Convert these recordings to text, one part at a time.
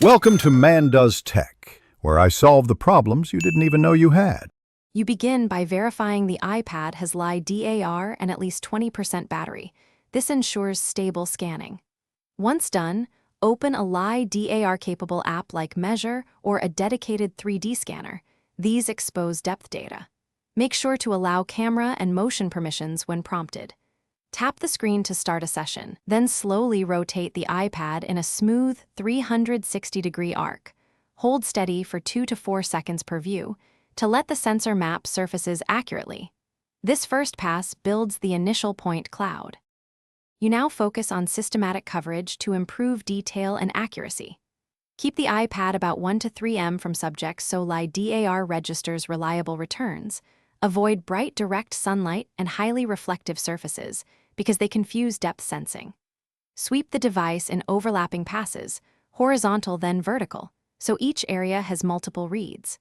Welcome to Man Does Tech, where I solve the problems you didn't even know you had. You begin by verifying the iPad has LiDAR and at least 20% battery. This ensures stable scanning. Once done, open a LiDAR-capable app like Measure or a dedicated 3D scanner. These expose depth data. Make sure to allow camera and motion permissions when prompted. Tap the screen to start a session, then slowly rotate the iPad in a smooth 360-degree arc. Hold steady for 2 to 4 seconds per view to let the sensor map surfaces accurately. This first pass builds the initial point cloud. You now focus on systematic coverage to improve detail and accuracy. Keep the iPad about 1 to 3 m from subjects so LiDAR registers reliable returns. Avoid bright direct sunlight and highly reflective surfaces because they confuse depth sensing. Sweep the device in overlapping passes, horizontal then vertical, so each area has multiple reads.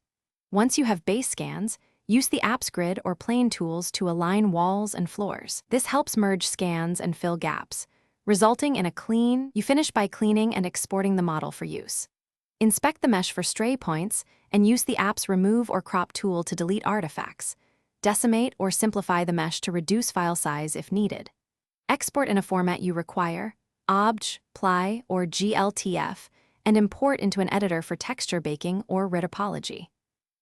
Once you have base scans, use the apps grid or plane tools to align walls and floors. This helps merge scans and fill gaps, resulting in a clean. You finish by cleaning and exporting the model for use. Inspect the mesh for stray points and use the app's remove or crop tool to delete artifacts. Decimate or simplify the mesh to reduce file size if needed. Export in a format you require, OBJ, PLY, or GLTF, and import into an editor for texture baking or retopology.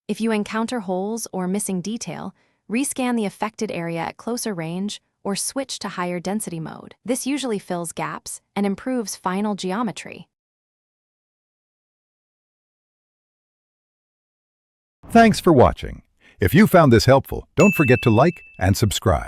If you encounter holes or missing detail, rescan the affected area at closer range or switch to higher density mode. This usually fills gaps and improves final geometry. Thanks for watching. If you found this helpful, don't forget to like and subscribe.